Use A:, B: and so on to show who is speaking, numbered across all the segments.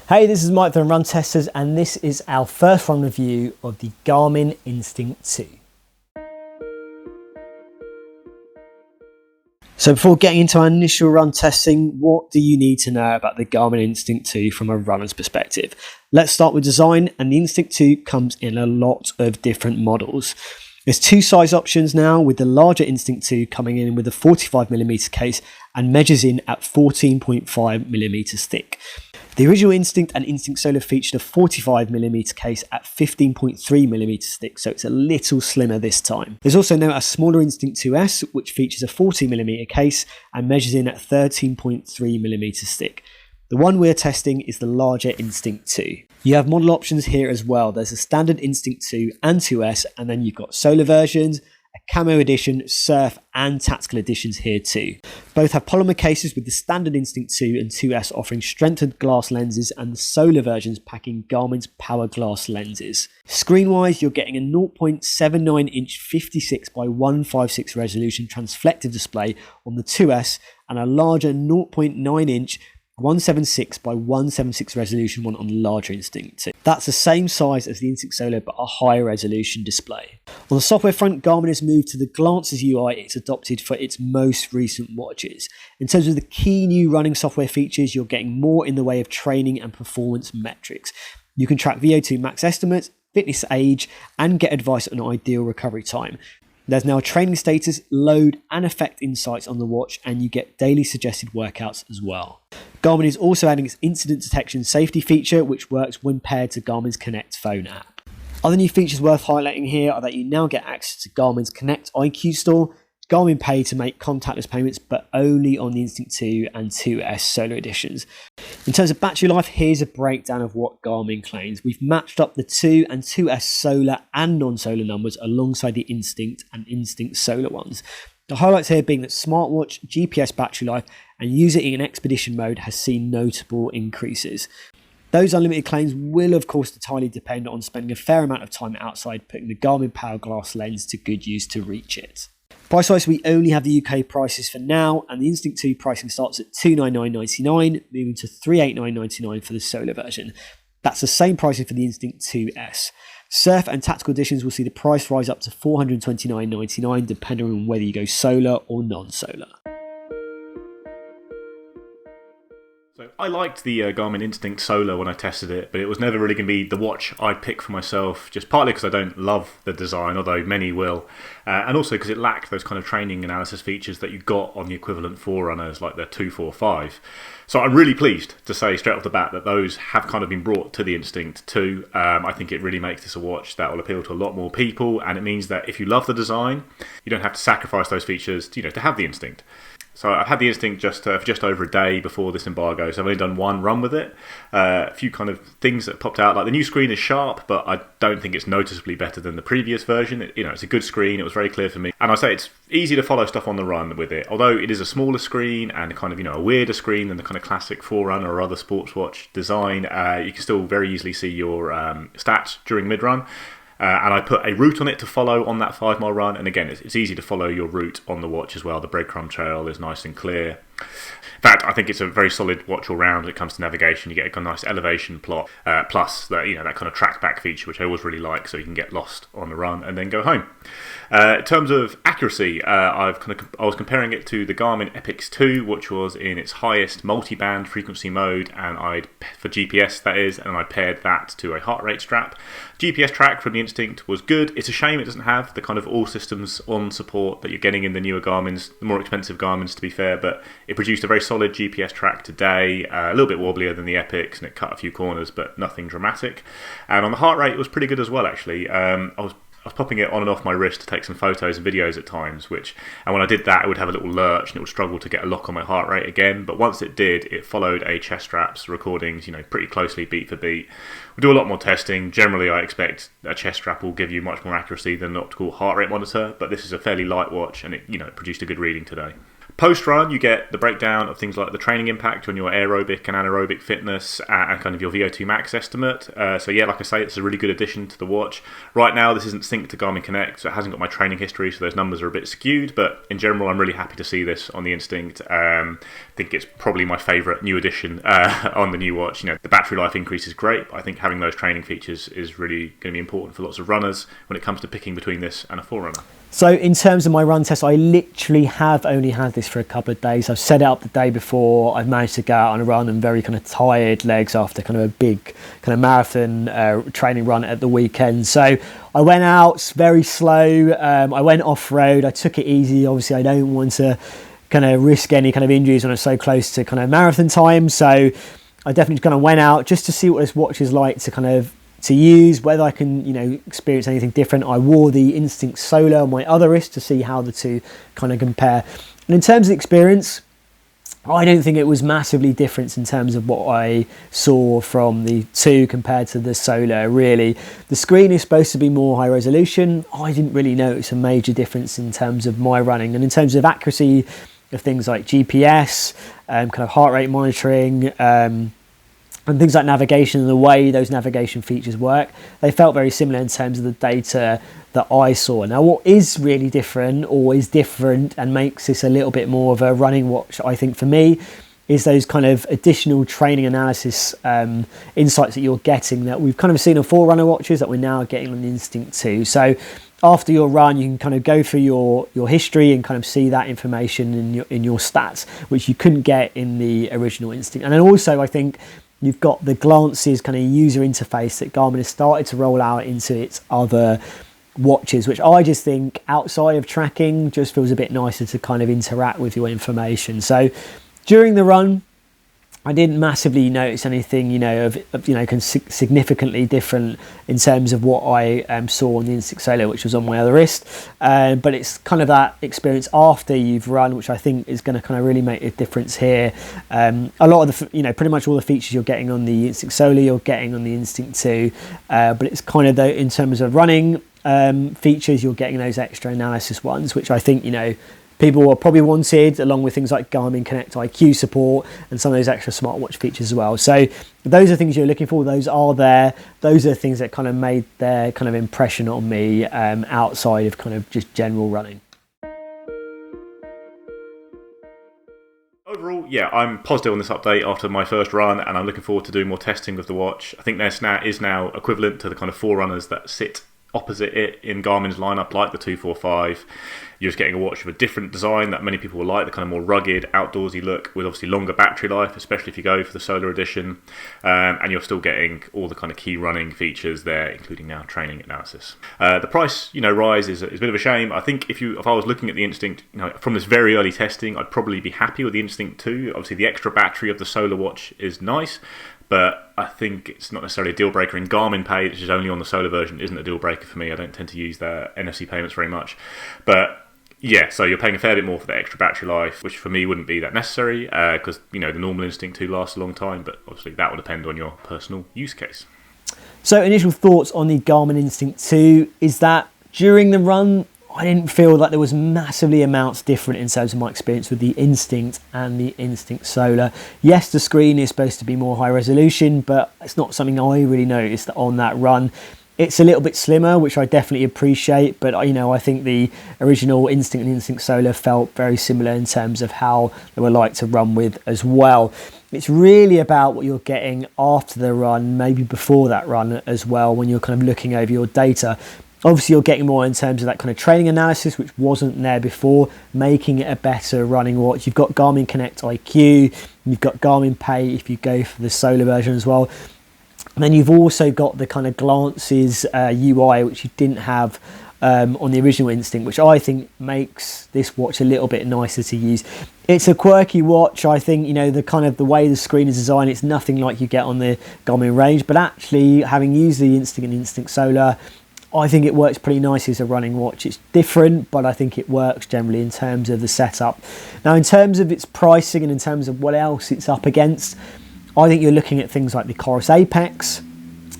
A: Hey, this is Mike from Run Testers, and this is our first run review of the Garmin Instinct 2. So before getting into our initial run testing, what do you need to know about the Garmin Instinct 2 from a runner's perspective? Let's start with design, and the Instinct 2 comes in a lot of different models. There's two size options now, with the larger Instinct 2 coming in with a 45mm case and measures in at 14.5mm thick. The original Instinct and Instinct Solar featured a 45mm case at 15.3mm thick, so it's a little slimmer this time. There's also now a smaller Instinct 2S, which features a 40mm case and measures in at 13.3mm thick. The one we're testing is the larger Instinct 2. You have model options here as well. There's a standard Instinct 2 and 2S, and then you've got solar versions, a camo edition, surf and tactical editions here too. Both have polymer cases, with the standard Instinct 2 and 2S offering strengthened glass lenses and the solar versions packing Garmin's power glass lenses. Screen wise, you're getting a 0.79 inch 56 by 156 resolution transflective display on the 2S and a larger 0.9 inch 176 by 176 resolution one on the larger Instinct 2. That's the same size as the Instinct Solar but a higher resolution display. On the software front, Garmin has moved to the Glances UI it's adopted for its most recent watches. In terms of the key new running software features, you're getting more in the way of training and performance metrics. You can track VO2 max estimates, fitness age, and get advice on ideal recovery time. There's now training status, load and effect insights on the watch, and you get daily suggested workouts as well. Garmin is also adding its incident detection safety feature, which works when paired to Garmin's Connect phone app. Other new features worth highlighting here are that you now get access to Garmin's Connect IQ store, Garmin Pay to make contactless payments, but only on the Instinct 2 and 2S Solar editions. In terms of battery life, here's a breakdown of what Garmin claims. We've matched up the 2 and 2S Solar and non-solar numbers alongside the Instinct and Instinct Solar ones. The highlights here being that smartwatch, GPS battery life, and user in expedition mode has seen notable increases. Those unlimited claims will of course entirely depend on spending a fair amount of time outside putting the Garmin Power Glass lens to good use to reach it. Price-wise, we only have the UK prices for now, and the Instinct 2 pricing starts at $299.99, moving to $389.99 for the Solar version. That's the same pricing for the Instinct 2S. Surf and tactical editions will see the price rise up to $429.99, depending on whether you go solar or non-solar.
B: So I liked the Garmin Instinct Solar when I tested it, but it was never really going to be the watch I'd pick for myself, just partly because I don't love the design, although many will, and also because it lacked those kind of training analysis features that you got on the equivalent Forerunners like the 245. So I'm really pleased to say straight off the bat that those have kind of been brought to the Instinct 2. I think it really makes this a watch that will appeal to a lot more people, and it means that if you love the design, you don't have to sacrifice those features, to have the Instinct. So I've had the Instinct for just over a day before this embargo, so I've only done one run with it. A few kind of things that popped out, like the new screen is sharp, but I don't think it's noticeably better than the previous version. It's a good screen, it was very clear for me. And I say it's easy to follow stuff on the run with it, although it is a smaller screen and kind of, a weirder screen than the kind of classic Forerunner or other sports watch design. You can still very easily see your stats during mid-run. And I put a route on it to follow on that 5-mile run, and again it's easy to follow your route on the watch as well. The breadcrumb trail is nice and clear. In fact, I think it's a very solid watch all round when it comes to navigation. You get a nice elevation plot, plus that kind of track back feature, which I always really like, so you can get lost on the run and then go home. In terms of accuracy, I was comparing it to the Garmin Epix 2, which was in its highest multi-band frequency mode, and for GPS that is, and I paired that to a heart rate strap. GPS track from the Instinct was good. It's a shame it doesn't have the kind of all systems on support that you're getting in the newer Garmins, the more expensive Garmins to be fair, but it produced a very solid GPS track today, a little bit wobblier than the Epix, and it cut a few corners, but nothing dramatic. And on the heart rate, it was pretty good as well, actually. I was popping it on and off my wrist to take some photos and videos at times, and when I did that, it would have a little lurch and it would struggle to get a lock on my heart rate again. But once it did, it followed a chest straps recordings, pretty closely beat for beat. We'll do a lot more testing. Generally, I expect a chest strap will give you much more accuracy than an optical heart rate monitor, but this is a fairly light watch, and it produced a good reading today. Post-run, you get the breakdown of things like the training impact on your aerobic and anaerobic fitness and kind of your VO2 max estimate. So yeah, like I say, it's a really good addition to the watch. Right now, this isn't synced to Garmin Connect, so it hasn't got my training history, so those numbers are a bit skewed, but in general, I'm really happy to see this on the Instinct. I think it's probably my favourite new addition on the new watch. You know, the battery life increase is great, but I think having those training features is really going to be important for lots of runners when it comes to picking between this and a Forerunner.
A: So in terms of my run test, I literally have only had this for a couple of days. I've set it up the day before. I've managed to go out on a run and very kind of tired legs after kind of a big kind of marathon training run at the weekend. So I went out very slow. I went off-road. I took it easy. Obviously, I don't want to kind of risk any kind of injuries when I'm so close to kind of marathon time. So I definitely kind of went out just to see what this watch is like to use, whether I can, you know, experience anything different. I wore the Instinct Solar on my other wrist to see how the two kind of compare. And in terms of experience, I don't think it was massively different in terms of what I saw from the two compared to the Solar, really. The screen is supposed to be more high resolution. I didn't really notice a major difference in terms of my running. And in terms of accuracy of things like GPS, kind of heart rate monitoring, and things like navigation and the way those navigation features work, they felt very similar in terms of the data that I saw. Now, what is really different, or is different and makes this a little bit more of a running watch, I think for me, is those kind of additional training analysis insights that you're getting that we've kind of seen on Forerunner watches that we're now getting on the Instinct 2. So after your run, you can kind of go through your history and kind of see that information in your stats, which you couldn't get in the original Instinct. And then also, I think you've got the glances kind of user interface that Garmin has started to roll out into its other watches, which I just think outside of tracking just feels a bit nicer to kind of interact with your information. So during the run, I didn't massively notice anything, you know, significantly different in terms of what I saw on the Instinct Solar, which was on my other wrist. But it's kind of that experience after you've run, which I think is going to kind of really make a difference here. A lot of the, pretty much all the features you're getting on the Instinct Solar, you're getting on the Instinct 2. But it's kind of in terms of running features, you're getting those extra analysis ones, which I think, people will probably wanted, along with things like Garmin Connect IQ support and some of those extra smartwatch features as well. So those are things you're looking for. Those are there. Those are things that kind of made their kind of impression on me outside of kind of just general running.
B: Overall, yeah, I'm positive on this update after my first run, and I'm looking forward to doing more testing with the watch. I think their is now equivalent to the kind of Forerunners that sit opposite it in Garmin's lineup, like the 245. You're just getting a watch with a different design that many people will like, the kind of more rugged, outdoorsy look with obviously longer battery life, especially if you go for the Solar Edition. And you're still getting all the kind of key running features there, including now training analysis. The price, rise is a bit of a shame. I think if I was looking at the Instinct, from this very early testing, I'd probably be happy with the Instinct 2. Obviously, the extra battery of the Solar watch is nice, but I think it's not necessarily a deal breaker. In Garmin Pay, which is only on the Solar version, isn't a deal breaker for me. I don't tend to use their NFC payments very much. But yeah, so you're paying a fair bit more for the extra battery life, which for me wouldn't be that necessary because the normal Instinct 2 lasts a long time, but obviously that will depend on your personal use case.
A: So initial thoughts on the Garmin Instinct 2 is that during the run, I didn't feel like there was massively amounts different in terms of my experience with the Instinct and the Instinct Solar. Yes, the screen is supposed to be more high resolution, but it's not something I really noticed on that run. It's a little bit slimmer, which I definitely appreciate, but I think the original Instinct and Instinct Solar felt very similar in terms of how they were like to run with as well. It's really about what you're getting after the run, maybe before that run as well, when you're kind of looking over your data. Obviously, you're getting more in terms of that kind of training analysis, which wasn't there before, making it a better running watch. You've got Garmin Connect IQ, you've got Garmin Pay if you go for the Solar version as well. And then you've also got the kind of glances UI, which you didn't have on the original Instinct, which I think makes this watch a little bit nicer to use. It's a quirky watch. I think, the way the screen is designed, it's nothing like you get on the Garmin range. But actually, having used the Instinct and Instinct Solar, I think it works pretty nicely as a running watch. It's different, but I think it works generally in terms of the setup. Now, in terms of its pricing and in terms of what else it's up against, I think you're looking at things like the Chorus Apex,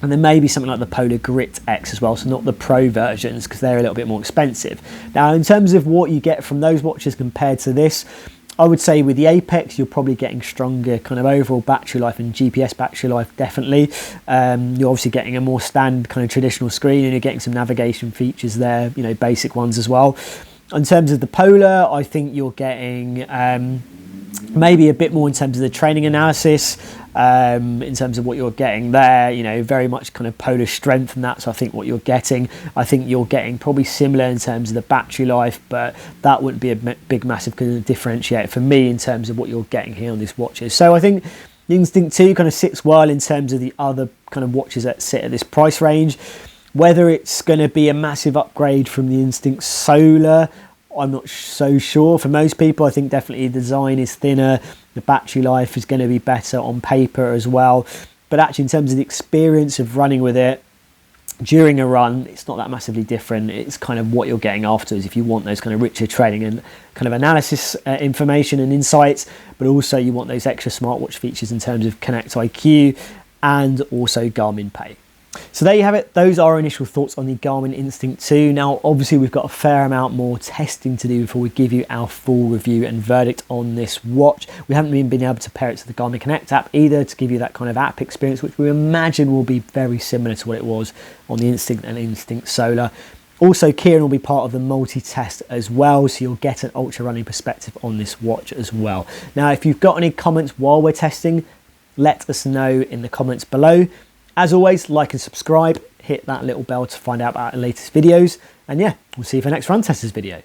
A: and then maybe something like the Polar Grit X as well, so not the Pro versions, because they're a little bit more expensive. Now, in terms of what you get from those watches compared to this, I would say with the Apex, you're probably getting stronger kind of overall battery life and GPS battery life, definitely. You're obviously getting a more standard kind of traditional screen, and you're getting some navigation features there, you know, basic ones as well. In terms of the Polar, I think you're getting maybe a bit more in terms of the training analysis, in terms of what you're getting there, you know, very much kind of Polar strength, and that's I think what you're getting. I think you're getting probably similar in terms of the battery life, but that wouldn't be a big massive kind of differentiator for me in terms of what you're getting here on these watches. So I think the Instinct 2 kind of sits well in terms of the other kind of watches that sit at this price range. Whether it's going to be a massive upgrade from the Instinct Solar, I'm not so sure. For most people, I think definitely the design is thinner, the battery life is going to be better on paper as well. But actually in terms of the experience of running with it during a run, it's not that massively different. It's kind of what you're getting afterwards if you want those kind of richer training and kind of analysis information and insights, but also you want those extra smartwatch features in terms of Connect IQ and also Garmin Pay. So there you have it. Those are our initial thoughts on the Garmin Instinct 2. Now, obviously, we've got a fair amount more testing to do before we give you our full review and verdict on this watch. We haven't even been able to pair it to the Garmin Connect app either to give you that kind of app experience, which we imagine will be very similar to what it was on the Instinct and Instinct Solar. Also, Kieran will be part of the multi-test as well, so you'll get an ultra running perspective on this watch as well. Now, if you've got any comments while we're testing, let us know in the comments below. As always, like and subscribe, hit that little bell to find out about our latest videos, and yeah, we'll see you for the next Run Testers video.